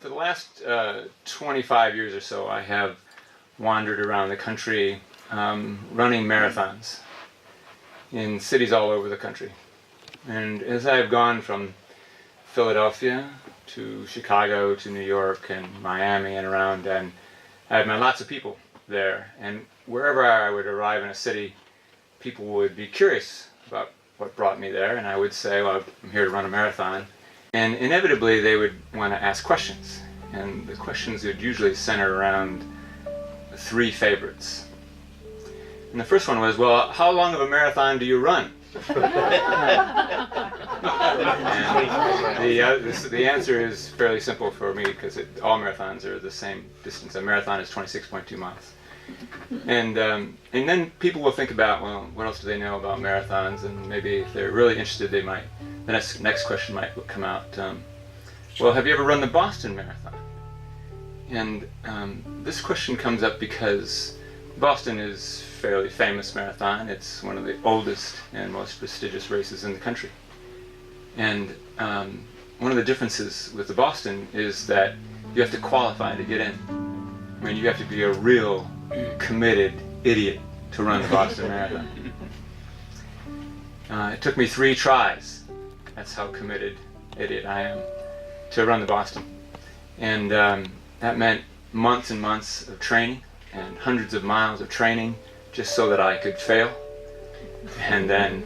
For the last 25 years or so, I have wandered around the country running marathons in cities all over the country. And as I've gone from Philadelphia to Chicago to New York and Miami and around, and I've met lots of people there. And wherever I would arrive in a city, people would be curious about what brought me there, and I would say, well, I'm here to run a marathon. And inevitably they would want to ask questions. And the questions would usually center around three favorites. And the first one was, well, how long of a marathon do you run? And the answer is fairly simple for me, because all marathons are the same distance. A marathon is 26.2 miles. And then people will think about, well, what else do they know about marathons? And maybe if they're really interested, they might, the next question might come out, well, have you ever run the Boston Marathon? And this question comes up because Boston is a fairly famous marathon. It's one of the oldest and most prestigious races in the country. And one of the differences with the Boston is that you have to qualify to get in. I mean, you have to be a real committed idiot to run the Boston Marathon. It took me 3 tries. That's how committed idiot I am to run the Boston. And that meant months and months of training and hundreds of miles of training just so that I could fail. And then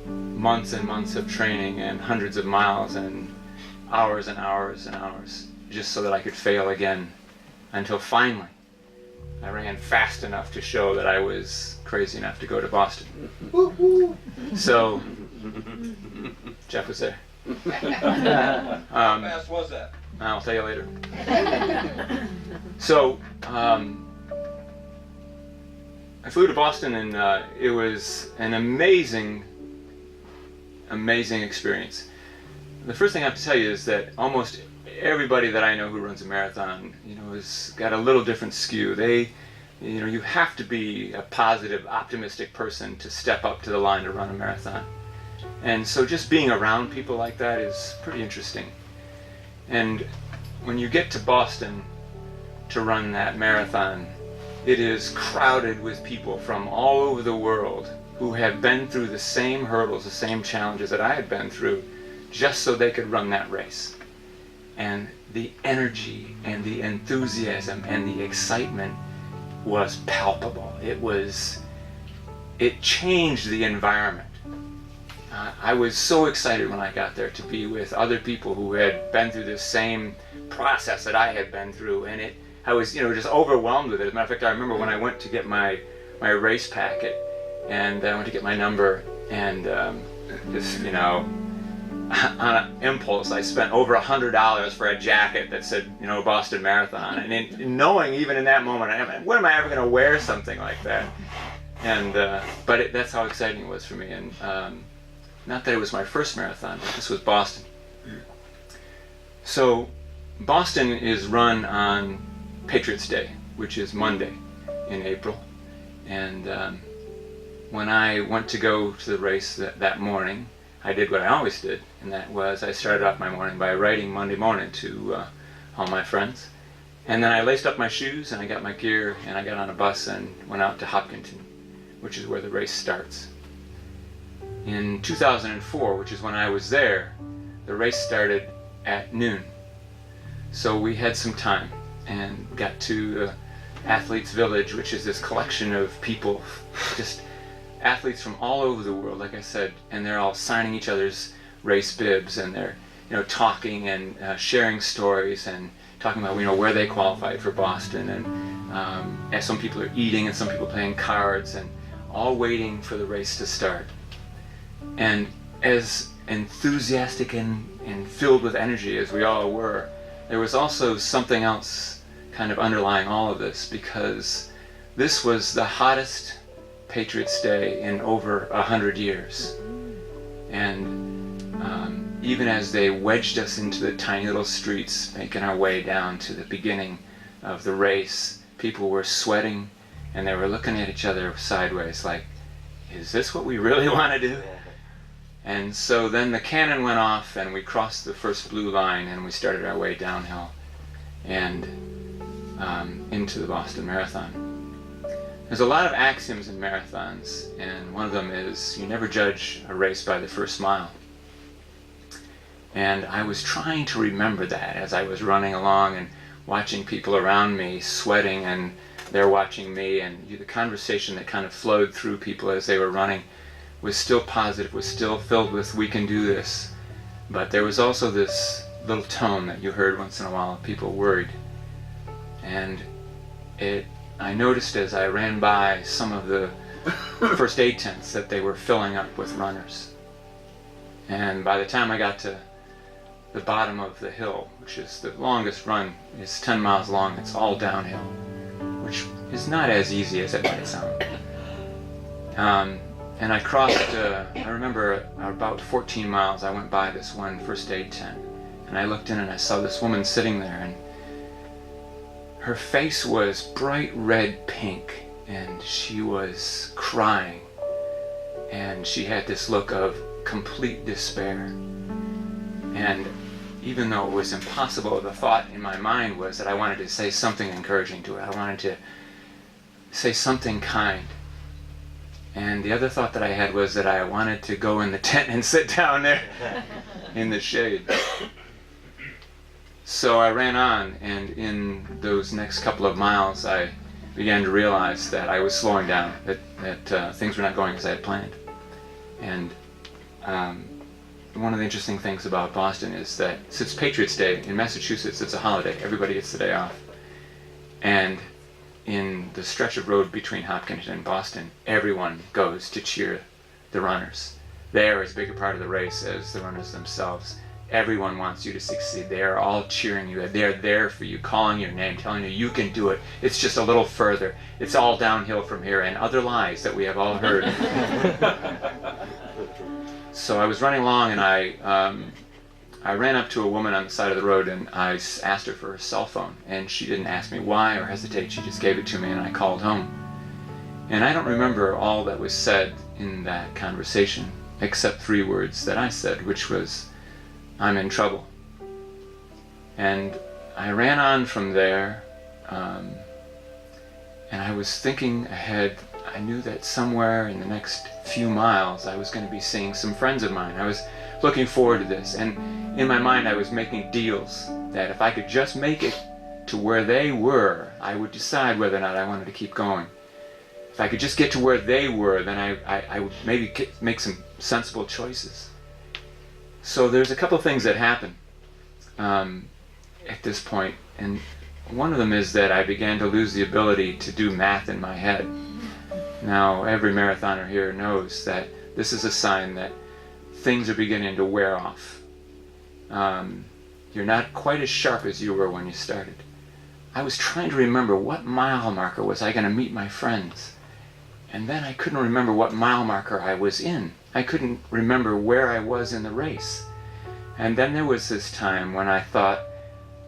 months and months of training and hundreds of miles and hours and hours and hours just so that I could fail again, until finally I ran fast enough to show that I was crazy enough to go to Boston. So Jeff was there. How fast was that? I'll tell you later. So I flew to Boston, and it was an amazing experience. The first thing I have to tell you is that almost everybody that I know who runs a marathon, has got a little different skew. You have to be a positive, optimistic person to step up to the line to run a marathon. And so just being around people like that is pretty interesting. And when you get to Boston to run that marathon, it is crowded with people from all over the world who have been through the same hurdles, the same challenges that I had been through, just so they could run that race. And the energy and the enthusiasm and the excitement was palpable. It changed the environment. I was so excited when I got there to be with other people who had been through the same process that I had been through, and I was just overwhelmed with it. As a matter of fact, I remember when I went to get my race packet, and I went to get my number, and on an impulse, I spent over $100 for a jacket that said, Boston Marathon. And knowing even in that moment, when am I ever going to wear something like that? And but that's how exciting it was for me. And not that it was my first marathon, but this was Boston. So Boston is run on Patriots' Day, which is Monday in April. And when I went to go to the race that morning, I did what I always did, and that was I started off my morning by writing Monday morning to all my friends. And then I laced up my shoes, and I got my gear, and I got on a bus and went out to Hopkinton, which is where the race starts. In 2004, which is when I was there, the race started at noon. So we had some time and got to Athletes Village, which is this collection of people, just athletes from all over the world, like I said, and they're all signing each other's race bibs, and they're talking and sharing stories and talking about where they qualified for Boston, and some people are eating and some people playing cards, and all waiting for the race to start. And as enthusiastic and filled with energy as we all were, there was also something else kind of underlying all of this, because this was the hottest Patriots' Day in over 100 years. And even as they wedged us into the tiny little streets, making our way down to the beginning of the race, people were sweating, and they were looking at each other sideways like, is this what we really want to do? And so then the cannon went off, and we crossed the first blue line, and we started our way downhill and into the Boston Marathon. There's a lot of axioms in marathons, and one of them is you never judge a race by the first mile. And I was trying to remember that as I was running along and watching people around me sweating, and they're watching me, and the conversation that kind of flowed through people as they were running was still positive, was still filled with "we can do this." But there was also this little tone that you heard once in a while of people worried. And I noticed as I ran by some of the first aid tents that they were filling up with runners. And by the time I got to the bottom of the hill, which is the longest run, is 10 miles long, it's all downhill, which is not as easy as it might sound. And I crossed, I remember about 14 miles, I went by this one first aid tent, and I looked in and I saw this woman sitting there, and her face was bright red pink, and she was crying, and she had this look of complete despair. And even though it was impossible, the thought in my mind was that I wanted to say something encouraging to her. I wanted to say something kind. And the other thought that I had was that I wanted to go in the tent and sit down there in the shade. So I ran on, and in those next couple of miles I began to realize that I was slowing down, that things were not going as I had planned. And one of the interesting things about Boston is that since Patriots' Day in Massachusetts, it's a holiday. Everybody gets the day off. And in the stretch of road between Hopkinton and Boston, everyone goes to cheer the runners. They are as big a part of the race as the runners themselves. Everyone wants you to succeed. They are all cheering you. They are there for you, calling your name, telling you you can do it. It's just a little further. It's all downhill from here, and other lies that we have all heard. So I was running along, and I ran up to a woman on the side of the road, and I asked her for her cell phone, and she didn't ask me why or hesitate. She just gave it to me, and I called home. And I don't remember all that was said in that conversation, except 3 words that I said, which was, "I'm in trouble." And I ran on from there, and I was thinking ahead. I knew that somewhere in the next few miles I was going to be seeing some friends of mine. I was looking forward to this, and in my mind I was making deals that if I could just make it to where they were, I would decide whether or not I wanted to keep going. If I could just get to where they were, then I would maybe make some sensible choices. So there's a couple of things that happen at this point, and one of them is that I began to lose the ability to do math in my head. Now, every marathoner here knows that this is a sign that things are beginning to wear off. You're not quite as sharp as you were when you started. I was trying to remember what mile marker was I going to meet my friends. And then I couldn't remember what mile marker I was in. I couldn't remember where I was in the race. And then there was this time when I thought,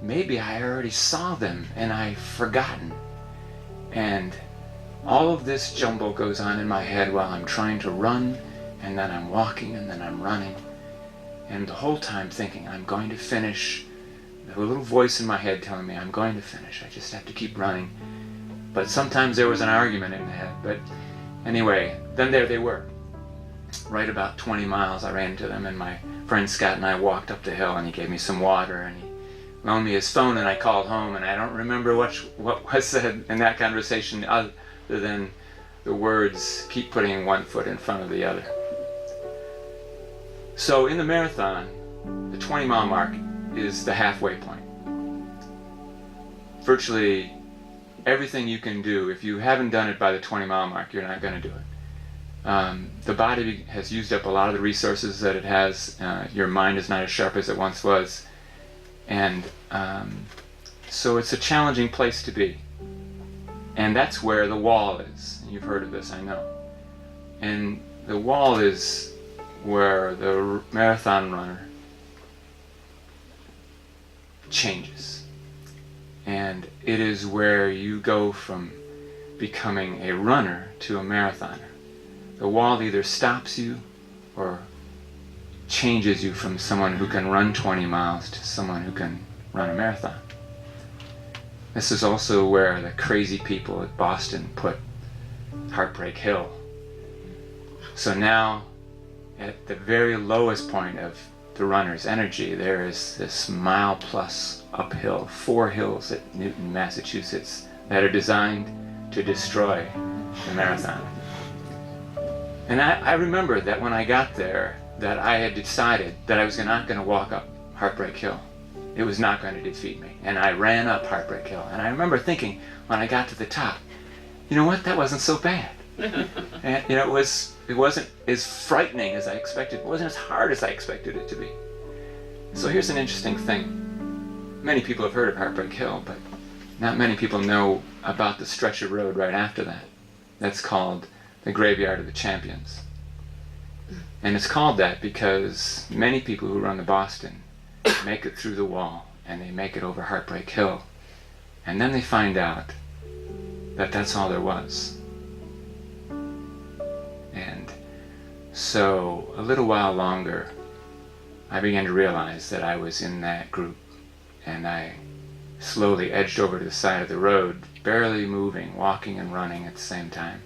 maybe I already saw them and I've forgotten. And all of this jumble goes on in my head while I'm trying to run, and then I'm walking, and then I'm running. And the whole time thinking, I'm going to finish. A little voice in my head telling me, I'm going to finish. I just have to keep running. But sometimes there was an argument in the head. But anyway, then there they were. Right about 20 miles I ran into them, and my friend Scott and I walked up the hill, and he gave me some water, and he loaned me his phone, and I called home, and I don't remember what was said in that conversation other than the words, keep putting one foot in front of the other. So in the marathon, the 20-mile mark is the halfway point. Virtually everything you can do, if you haven't done it by the 20-mile mark, you're not going to do it. The body has used up a lot of the resources that it has. Your mind is not as sharp as it once was. And so it's a challenging place to be. And that's where the wall is. You've heard of this, I know. And the wall is where the marathon runner changes. And it is where you go from becoming a runner to a marathoner. The wall either stops you or changes you from someone who can run 20 miles to someone who can run a marathon. This is also where the crazy people at Boston put Heartbreak Hill. So now, at the very lowest point of the runner's energy, there is this mile plus uphill, 4 hills at Newton, Massachusetts, that are designed to destroy the marathon. And I remember that when I got there, that I had decided that I was not going to walk up Heartbreak Hill. It was not going to defeat me. And I ran up Heartbreak Hill. And I remember thinking, when I got to the top, you know what, that wasn't so bad. And you know, it wasn't as frightening as I expected. It wasn't as hard as I expected it to be. So here's an interesting thing. Many people have heard of Heartbreak Hill, but not many people know about the stretch of road right after that. That's called the Graveyard of the Champions. And it's called that because many people who run the Boston make it through the wall, and they make it over Heartbreak Hill. And then they find out that that's all there was. And so a little while longer, I began to realize that I was in that group, and I slowly edged over to the side of the road, barely moving, walking and running at the same time.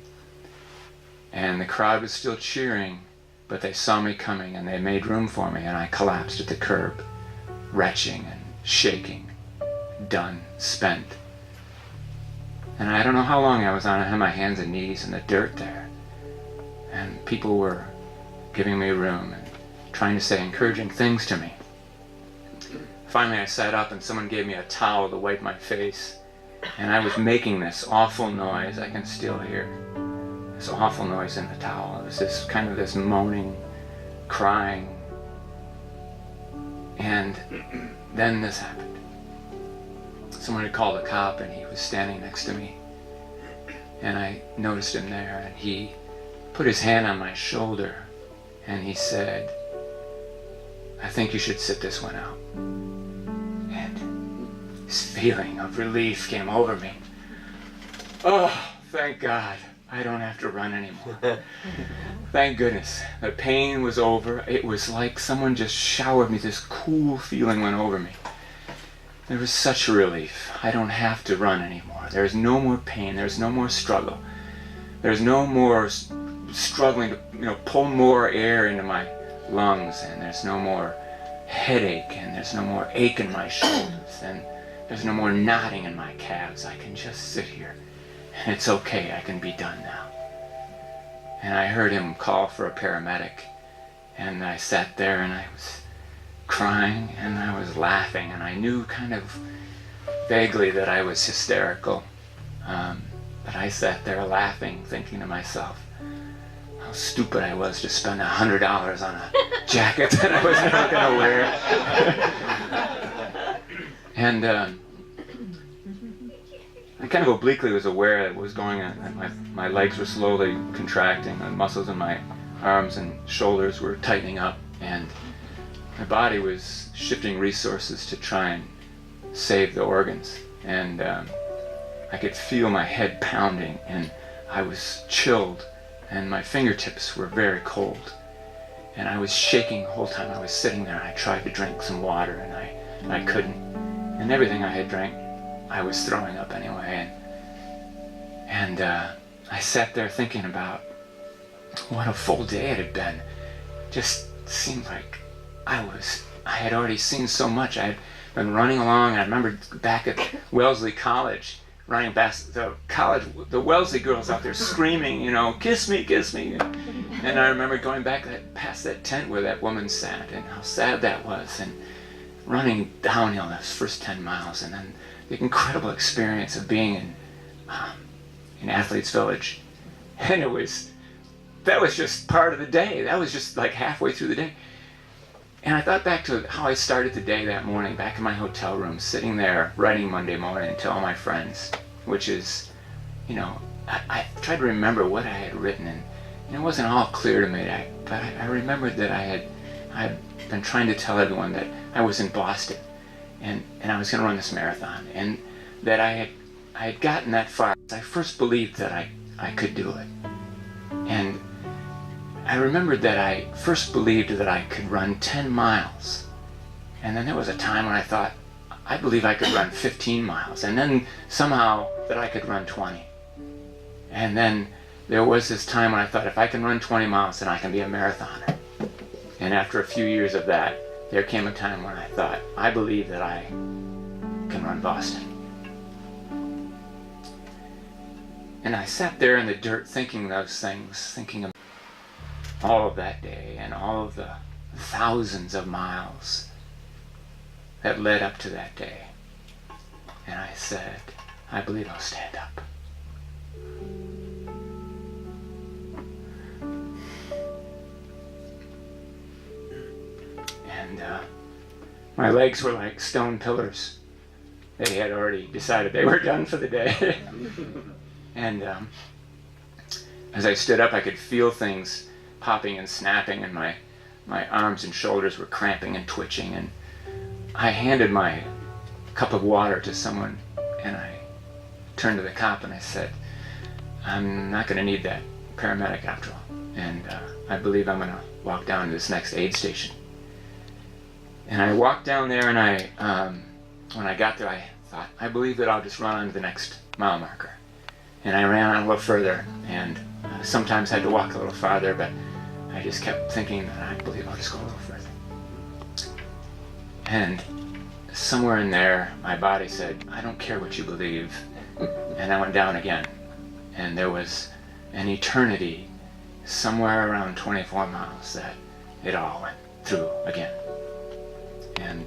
And the crowd was still cheering, but they saw me coming and they made room for me, and I collapsed at the curb, retching and shaking, done, spent. And I don't know how long I was on. I had my hands and knees in the dirt there. And people were giving me room and trying to say encouraging things to me. Finally I sat up and someone gave me a towel to wipe my face. And I was making this awful noise. I can still hear this awful noise in the towel. It was this kind of this moaning, crying. And then this happened. Someone had called a cop and he was standing next to me. And I noticed him there, and he put his hand on my shoulder and he said, "I think you should sit this one out." And this feeling of relief came over me. Oh, thank God, I don't have to run anymore. Thank goodness, the pain was over. It was like someone just showered me. This cool feeling went over me. There was such a relief. I don't have to run anymore. There's no more pain. There's no more struggle. There's no more struggling to pull more air into my lungs, and there's no more headache, and there's no more ache in my shoulders, and there's no more knotting in my calves. I can just sit here, and it's okay. I can be done now. And I heard him call for a paramedic, and I sat there and I was crying and I was laughing, and I knew kind of vaguely that I was hysterical. But I sat there laughing, thinking to myself how stupid I was to spend $100 on a jacket that I was never going to wear. And I kind of obliquely was aware that what was going on. My legs were slowly contracting, the muscles in my arms and shoulders were tightening up, and my body was shifting resources to try and save the organs. And I could feel my head pounding, and I was chilled, and my fingertips were very cold. And I was shaking the whole time I was sitting there. I tried to drink some water, and I couldn't. And everything I had drank, I was throwing up anyway. And I sat there thinking about what a full day it had been. Just seemed like I had already seen so much. I had been running along, and I remember back at Wellesley College, running past the college, the Wellesley girls out there screaming, "Kiss me, kiss me." And I remember going back past that tent where that woman sat, and how sad that was, and running downhill those first 10 miles, and then the incredible experience of being in Athletes Village. And that was just part of the day. That was just like halfway through the day. And I thought back to how I started the day that morning, back in my hotel room, sitting there writing Monday morning to all my friends, which is, I tried to remember what I had written, and it wasn't all clear to me, but I remembered that I had been trying to tell everyone that I was in Boston, and I was going to run this marathon, and that I had gotten that far. I first believed that I could do it. And I remembered that I first believed that I could run 10 miles. And then there was a time when I thought, I believe I could run 15 miles, and then somehow that I could run 20. And then there was this time when I thought, if I can run 20 miles, then I can be a marathoner. And after a few years of that, there came a time when I thought, I believe that I can run Boston. And I sat there in the dirt thinking those things, thinking of all of that day and all of the thousands of miles that led up to that day. And I said, I believe I'll stand up. And my legs were like stone pillars. They had already decided they were done for the day. And as I stood up, I could feel things popping and snapping, and my arms and shoulders were cramping and twitching. And I handed my cup of water to someone, and I turned to the cop and I said, I'm not going to need that paramedic after all. And I believe I'm going to walk down to this next aid station. And I walked down there, and when I got there, I thought, I believe that I'll just run on to the next mile marker. And I ran on a little further, and sometimes had to walk a little farther, but I just kept thinking that I believe I'll just go a little further. And somewhere in there, my body said, I don't care what you believe. And I went down again. And there was an eternity somewhere around 24 miles that it all went through again. And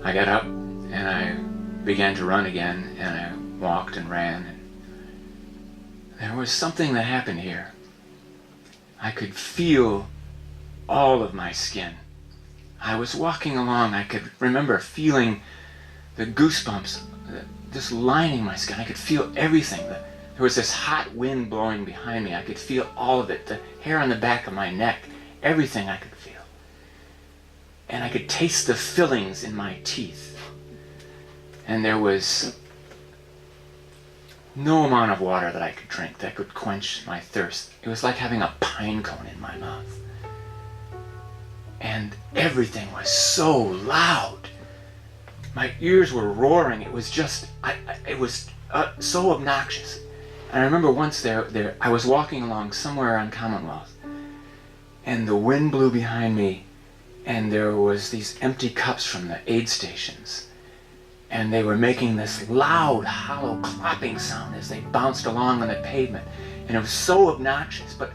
I got up and I began to run again, and I walked and ran. And there was something that happened here. I could feel all of my skin. I was walking along, I could remember feeling the goosebumps just lining my skin. I could feel everything. There was this hot wind blowing behind me. I could feel all of it, the hair on the back of my neck, everything I could feel. And I could taste the fillings in my teeth. And there was no amount of water that I could drink that could quench my thirst. It was like having a pine cone in my mouth. And everything was so loud. My ears were roaring. It was just, it was so obnoxious. And I remember once there, I was walking along somewhere on Commonwealth, and the wind blew behind me, and there was these empty cups from the aid stations. And they were making this loud, hollow clapping sound as they bounced along on the pavement. And it was so obnoxious. But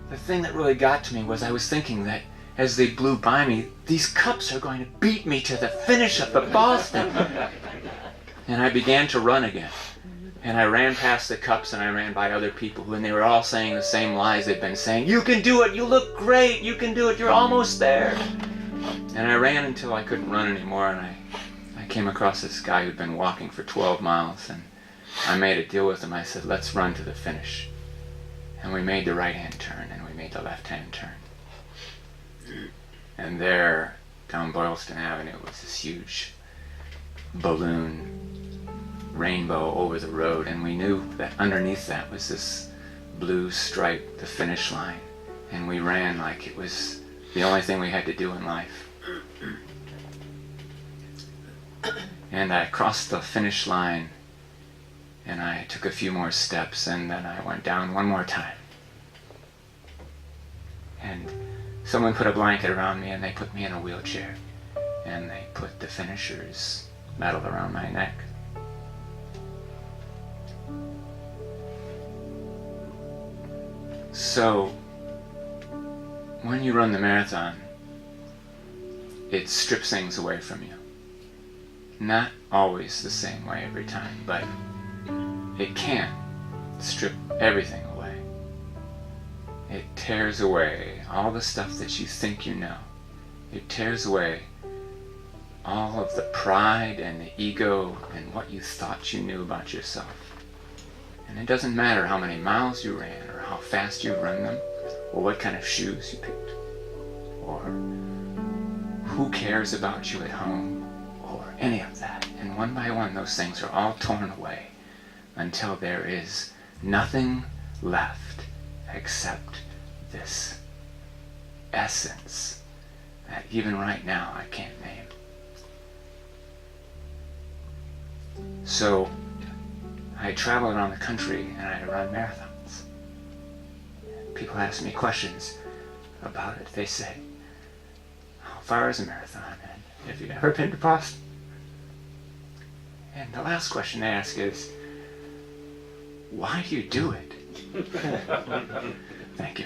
the thing that really got to me was I was thinking that as they blew by me, these cups are going to beat me to the finish of the Boston. And I began to run again. And I ran past the cups, and I ran by other people, and they were all saying the same lies they'd been saying. You can do it, you look great, you can do it, you're almost there. And I ran until I couldn't run anymore, and I came across this guy who'd been walking for 12 miles, and I made a deal with him. I said, let's run to the finish. And we made the right-hand turn, and we made the left-hand turn. And there, down Boylston Avenue, was this huge balloon rainbow over the road, and we knew that underneath that was this blue stripe, the finish line. And we ran like it was the only thing we had to do in life. And I crossed the finish line, and I took a few more steps, and then I went down one more time. And someone put a blanket around me, and they put me in a wheelchair, and they put the finisher's medal around my neck. So, when you run the marathon, it strips things away from you. Not always the same way every time, but it can strip everything away. It tears away all the stuff that you think you know. It tears away all of the pride and the ego and what you thought you knew about yourself. And it doesn't matter how many miles you ran, or how fast you run them, or what kind of shoes you picked, or who cares about you at home, or any of that. And one by one, those things are all torn away until there is nothing left except this essence that even right now I can't name. So I travel around the country and I run marathons. People ask me questions about it. They say, how far is a marathon? And have you ever been to Boston? And the last question they ask is, why do you do it? Thank you.